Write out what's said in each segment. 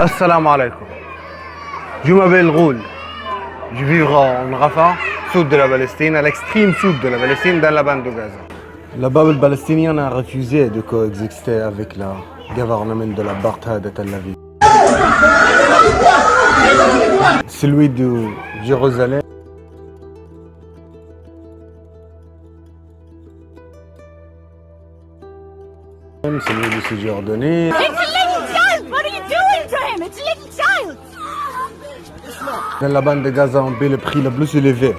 Assalamu alaikum. Je m'appelle Roul. Je vis en Rafah, sud de la Palestine, à l'extrême sud de la Palestine, dans la bande de Gaza. Le peuple palestinien a refusé de coexister avec le gouvernement de l'apartheid de Tel Aviv. Celui de Jérusalem. Celui de Cisjordanie. It's a little child! What are you doing to him? It's a little child! Dans la bande de Gaza, on paie le prix le plus élevé.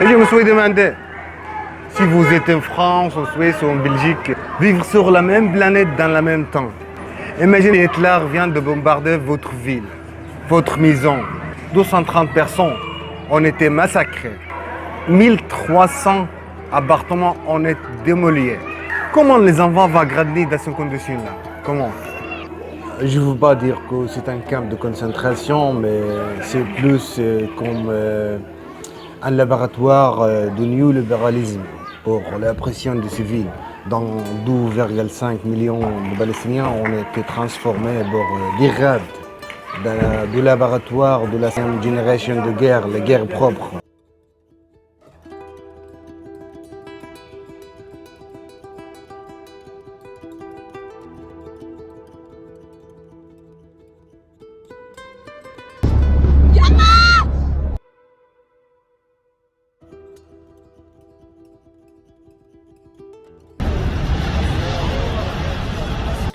Et je me suis demandé, si vous êtes en France, en Suisse ou en Belgique, vivre sur la même planète dans le même temps. Imaginez Hitler vient de bombarder votre ville, votre maison. 230 personnes ont été massacrées. 1300 appartements ont été démolis. Comment les enfants vont grandir dans ces conditions-là? Comment? Je ne veux pas dire que c'est un camp de concentration, mais c'est plus comme un laboratoire de néolibéralisme pour la pression des civils. Dans 12,5 millions de Palestiniens ont été transformés pour des raids du laboratoire de la 5e génération de guerre, la guerre propre.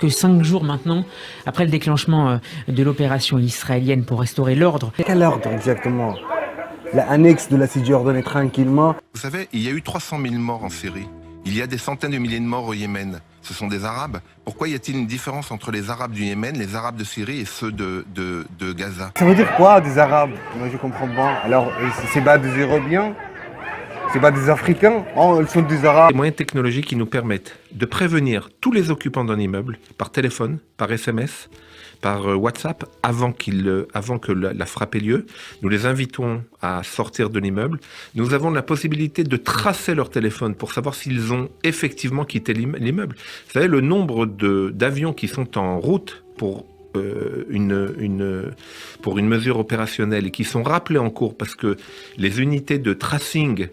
Que 5 jours maintenant, après le déclenchement de l'opération israélienne pour restaurer l'ordre. Quel ordre exactement? L'annexe de la Cisjordanie tranquillement. Vous savez, il y a eu 300 000 morts en Syrie. Il y a des centaines de milliers de morts au Yémen. Ce sont des Arabes. Pourquoi y a-t-il une différence entre les Arabes du Yémen, les Arabes de Syrie et ceux de Gaza? Ça veut dire quoi des Arabes? Moi je comprends pas. Alors c'est pas des Européens? C'est pas des Africains? Oh, ils sont des Arabes. Des moyens technologiques qui nous permettent de prévenir tous les occupants d'un immeuble par téléphone, par SMS, par WhatsApp, avant que la frappe ait lieu. Nous les invitons à sortir de l'immeuble. Nous avons la possibilité de tracer leur téléphone pour savoir s'ils ont effectivement quitté l'immeuble. Vous savez, le nombre d'avions qui sont en route pour une mesure opérationnelle et qui sont rappelés en cours parce que les unités de tracing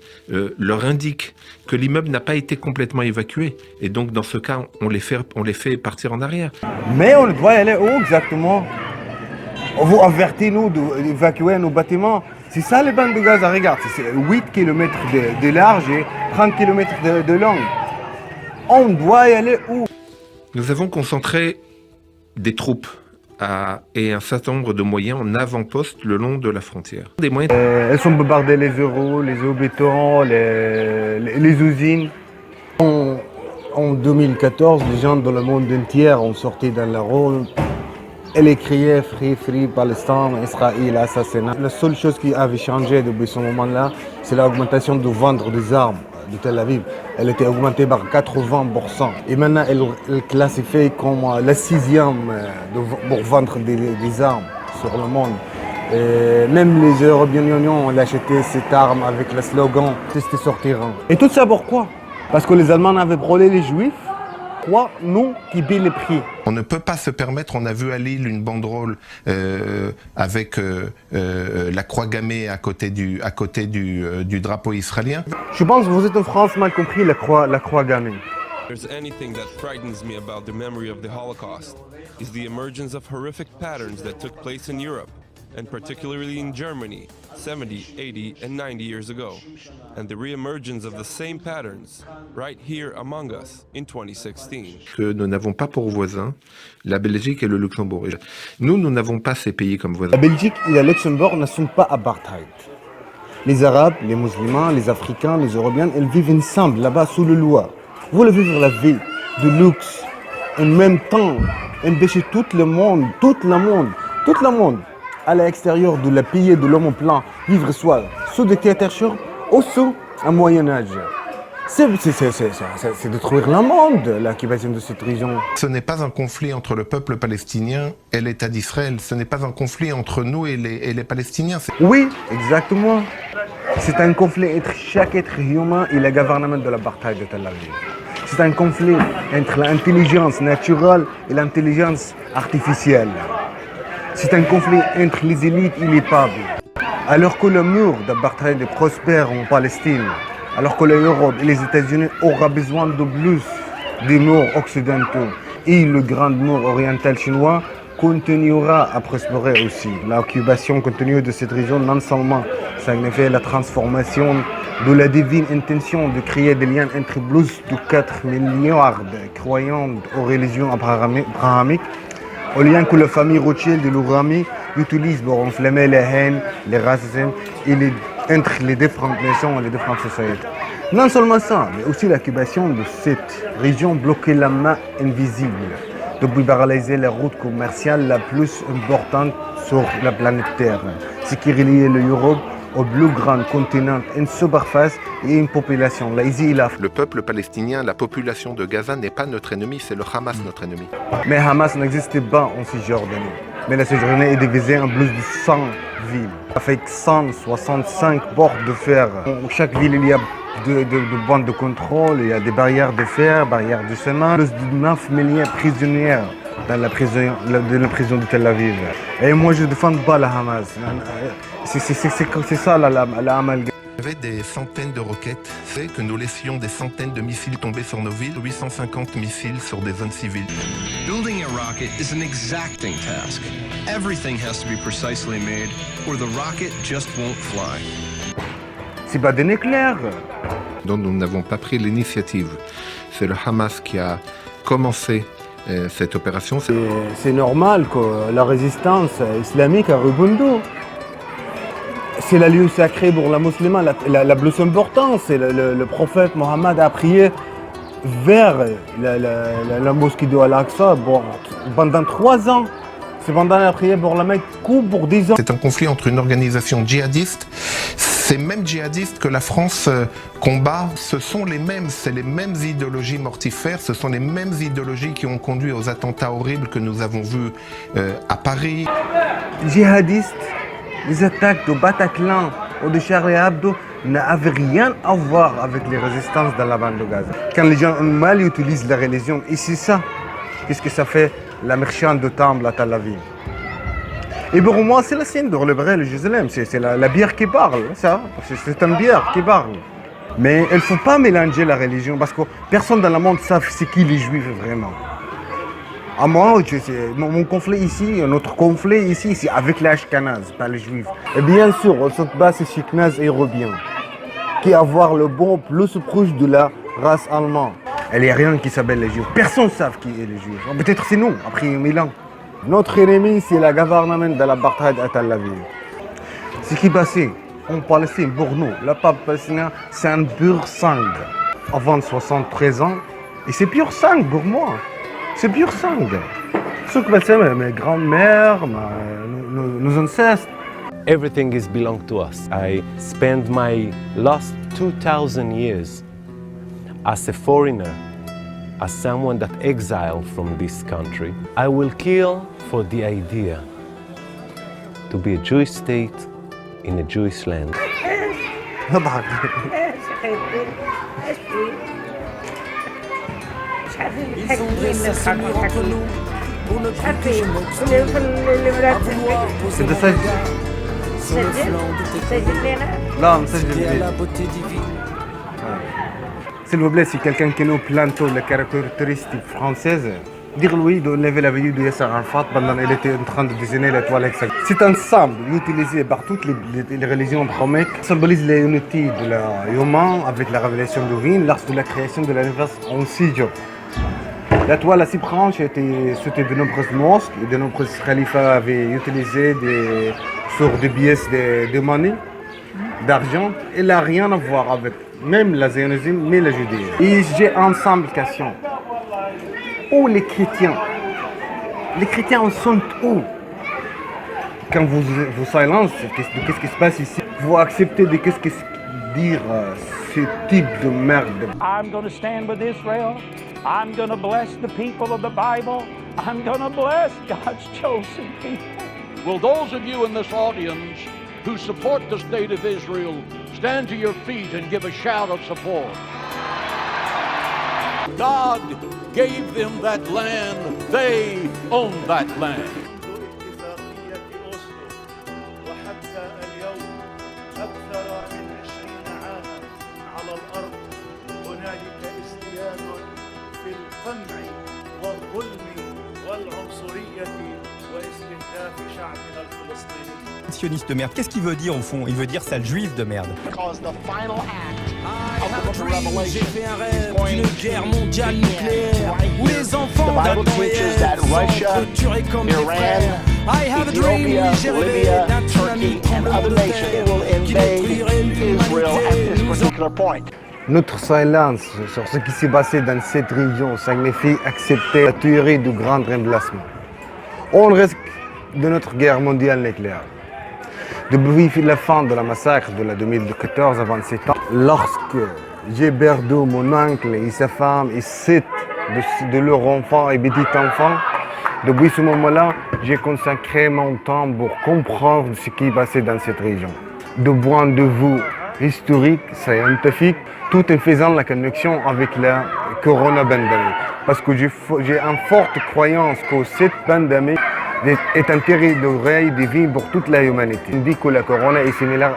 leur indiquent que l'immeuble n'a pas été complètement évacué. Et donc, dans ce cas, on les fait partir en arrière. Mais on doit aller où exactement? Vous avertissez nous d'évacuer nos bâtiments. C'est ça les bandes de Gaza. Regarde, c'est 8 km de large et 30 km de long. On doit y aller où? Nous avons concentré des troupes et un certain nombre de moyens en avant-poste le long de la frontière. Des moyens... Elles sont bombardées les euros, les béton, les usines. En 2014, les gens dans le monde entier ont sorti dans la rue et les criaient Free, Free, Palestine, Israël, assassinat. La seule chose qui avait changé depuis ce moment-là, c'est l'augmentation de vendre des armes de Tel Aviv. Elle était augmentée par 80%. Et maintenant, elle classifie comme la 6e pour vendre des armes sur le monde. Et même les Européens ont acheté cette arme avec le slogan « Tester sortiront ». Et tout ça pourquoi? Parce que les Allemands avaient brûlé les Juifs. Quoi? Nous qui payons les prix. On ne peut pas se permettre, on a vu à Lille une banderole avec la croix gammée à côté du drapeau israélien. Je pense que vous êtes en France mal compris la croix gammée. There's anything that frightens me about the memory of the Holocaust is the emergence of horrific patterns that took place in Europe, and particularly in Germany, 70, 80, and 90 years ago, and the re-emergence of the same patterns right here among us in 2016. Que nous n'avons pas pour voisins la Belgique et le Luxembourg. Nous n'avons pas ces pays comme voisins. La Belgique et le Luxembourg ne sont pas apartheid. Les Arabes, les musulmans, les Africains, les Européens, ils vivent ensemble là-bas sous le loi. Vous voulez vivre la vie de luxe, en même temps, empêcher tout le monde, à l'extérieur de la pays de l'homme plan, vivre soit sous dictature ou sous un Moyen-Âge. C'est détruire le monde, l'occupation de cette région. Ce n'est pas un conflit entre le peuple palestinien et l'État d'Israël. Ce n'est pas un conflit entre nous et les Palestiniens. Oui, exactement. C'est un conflit entre chaque être humain et le gouvernement de l'apartheid de Tel Aviv. C'est un conflit entre l'intelligence naturelle et l'intelligence artificielle. C'est un conflit entre les élites et les peuples. Alors que le mur d'apartheid prospère en Palestine, alors que l'Europe et les États-Unis auront besoin de plus des murs occidentaux et le grand mur oriental chinois continuera à prospérer aussi. L'occupation continue de cette région non seulement signifie la transformation de la divine intention de créer des liens entre plus de 4 milliards de croyants aux religions abrahamiques, aux liens que la famille Rothschild et l'Urami utilisent pour enflammer la haine, le racisme entre les différentes nations et les différentes sociétés. Non seulement ça, mais aussi l'occupation de cette région bloquait la main invisible de libéraliser la route commerciale la plus importante sur la planète Terre, ce qui reliait l'Europe au plus grand continent, une superficie et une population, l'Asie et l'Afrique. Le peuple palestinien, la population de Gaza n'est pas notre ennemi, c'est le Hamas notre ennemi. Mais Hamas n'existait pas en Cisjordanie. Mais la Cisjordanie est divisée en plus de 100 villes, avec 165 portes de fer. Dans chaque ville, il y a de bandes de contrôle, il y a des barrières de fer, barrières de ciment, plus de 9 millions de prisonniers dans la prison de Tel Aviv. Et moi, je ne défends pas la Hamas. C'est ça la amalgame. Il y avait des centaines de roquettes. C'est que nous laissions des centaines de missiles tomber sur nos villes, 850 missiles sur des zones civiles. Building a rocket is an exacting task. Everything has to be precisely made, or the rocket just won't fly. C'est pas des nucléaires. Donc nous n'avons pas pris l'initiative. C'est le Hamas qui a commencé cette opération. C'est normal que la résistance islamique a rebondi. C'est le lieu sacré pour la musulmane, la plus importante. C'est le prophète Mohammed a prié vers la mosquée de Al-Aqsa pendant 3 ans. C'est pendant la prière pour la Mecque pour 10 ans. C'est un conflit entre une organisation djihadiste. Ces mêmes djihadistes que la France combat, c'est les mêmes idéologies mortifères, ce sont les mêmes idéologies qui ont conduit aux attentats horribles que nous avons vus à Paris. Djihadistes, les attaques de Bataclan ou de Charlie Hebdo n'avaient rien à voir avec les résistances dans la bande de Gaza. Quand les gens mal utilisent la religion, et c'est ça, qu'est-ce que ça fait la marchande de temple à Tel Aviv? Et pour moi, c'est le signe de libérer le Jérusalem. C'est la bière qui parle, ça. C'est une bière qui parle. Mais il ne faut pas mélanger la religion parce que personne dans le monde ne sait c'est qui les Juifs vraiment. À moi, mon conflit ici, notre conflit ici, c'est avec les Ashkenazes, pas les Juifs. Et bien sûr, on se bat sur Ashkenazes et Européens, qui avoir le bon plus proche de la race allemande. Il n'y a rien qui s'appelle les Juifs. Personne ne sait qui est les Juifs. Peut-être c'est nous, après 1000 ans. Notre ennemi, c'est le gouvernement de l'apartheid à Tel Aviv. Ce qui est passé en Palestine, pour nous, le peuple palestinien, c'est un pur sang. Avant 73 ans, et c'est pur sang pour moi. C'est pur sang. Ce que c'est mes grands-mères, nos ancêtres. Everything is belong to us. I spent my last 2000 years as a foreigner, as someone that exiled from this country. I will kill for the idea to be a Jewish state in a Jewish land. C'est de ça. Non, ça s'il vous plaît, si quelqu'un qui nous plante les caractéristiques françaises, dire-lui de lever la vidéo de Yasser Arafat pendant qu'il était en train de dessiner l'étoile hexagonale. C'est un symbole utilisé par toutes les religions abrahamiques qui symbolise l'unité de l'humain avec la révélation divine lors de la création de l'univers en 6 jours. La toile à 6 branches était soutenue de nombreuses mosques et de nombreux khalifas avaient utilisé sur des pièces de monnaie, d'argent. Elle n'a rien à voir avec même la zionisme, mais la judaïsme. Et j'ai ensemble question. Où les chrétiens? Les chrétiens sont où? Quand vous silencez, qu'est-ce qui se passe ici? Vous acceptez de qu'est-ce que dire ce type de merde? I'm going to stand with Israel. I'm going to bless the people of the Bible. I'm going to bless God's chosen people. Will those of you in this audience who support the state of Israel stand to your feet and give a shout of support? God gave them that land. They own that land. Sioniste de merde, qu'est-ce qu'il veut dire au fond? Il veut dire sale juif de merde. J'ai fait un rêve d'une guerre mondiale nucléaire où les enfants d'Adam et Ève sont tués comme des frères. I have a dream, j'ai rêvé d'un tsunami tremblement de terre qui détruirait l'humanité. Notre silence sur ce qui s'est passé dans cette région signifie accepter la théorie du grand remplacement. On risque de notre guerre mondiale nucléaire. Depuis la fin de la massacre de la 2014 à 27 ans, lorsque j'ai perdu mon oncle et sa femme et 7 de leurs enfants et petits-enfants, depuis ce moment-là, j'ai consacré mon temps pour comprendre ce qui passait dans cette région. De point de vue historique, scientifique, tout en faisant la connexion avec la corona pandémie. Parce que j'ai une forte croyance que cette pandémie est un terrible divin pour toute la humanité. On dit que la corona est similaire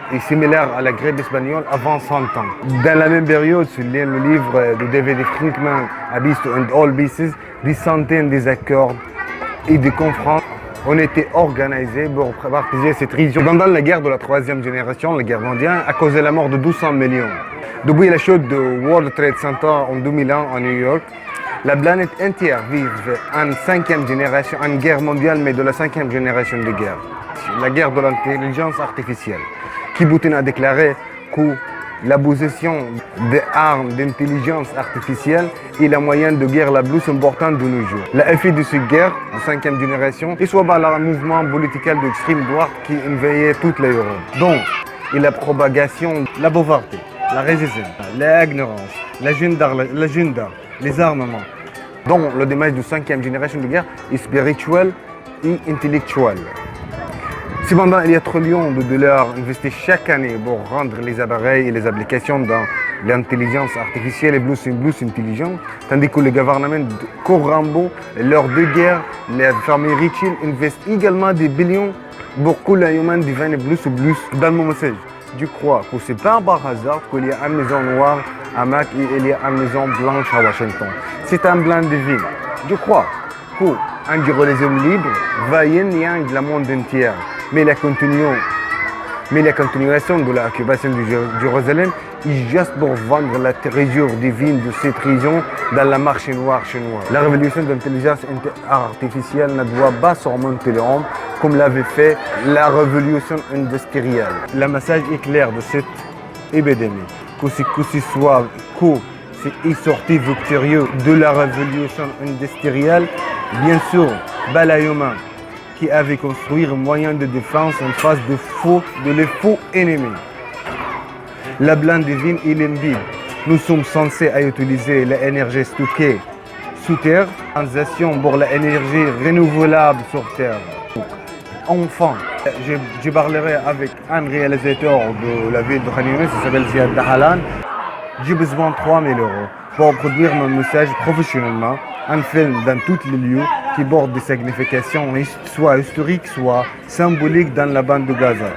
à la grippe espagnole avant 100 ans. Dans la même période, sur le livre de David Friedman, Abyss and All Pieces, des centaines d'accords et des conférences ont été organisés pour partager cette région. Pendant la guerre de la troisième génération, la guerre mondiale, a causé la mort de 200 millions. Depuis la chute de World Trade Center en 2001 à New York, la planète entière vit en cinquième génération, en guerre mondiale, mais de la cinquième génération de guerre. La guerre de l'intelligence artificielle, qui Poutine a déclaré que la possession des armes d'intelligence artificielle est la moyenne de guerre la plus importante de nos jours. L'effet de cette guerre de cinquième génération est soit par le mouvement politique d'extrême droite qui envahit toute l'Europe. Donc, et la propagation, la pauvreté, la résistance, l'ignorance, l'agenda, les armements. Donc, le dommage de cinquième génération de guerre est spirituel et intellectuel. Cependant, il y a trillions de dollars investis chaque année pour rendre les appareils et les applications dans l'intelligence artificielle et plus intelligentes, tandis que le gouvernement corrompt lors de guerre, les familles riches investissent également des billions pour que l'humain devienne plus dans mon message. Je crois que ce n'est pas par hasard qu'il y a une maison noire à Mac et il y a une maison blanche à Washington. C'est un plan divin. Je crois qu'un journalisme libre va y aller dans le monde entier. Mais la continuation de l'occupation de Jérusalem est juste pour vendre la trésor divine de cette région dans le marché noir chinois. La révolution de l'intelligence artificielle ne doit pas surmonter l'homme comme l'avait fait la révolution industrielle. Le message est clair de cette épidémie, que c'est sorti victorieux de la révolution industrielle, bien sûr, l'humain qui avait construit un moyen de défense en face de les faux ennemis. La plan divine est limpide. Nous sommes censés utiliser l'énergie stockée sous terre, transition pour l'énergie renouvelable sur terre. Enfin, je parlerai avec un réalisateur de la ville de Khan Younis, qui s'appelle Ziad Dahalan. J'ai besoin de 3 000 € pour produire mon message professionnellement, un film dans tous les lieux qui porte des significations soit historiques, soit symboliques dans la bande de Gaza.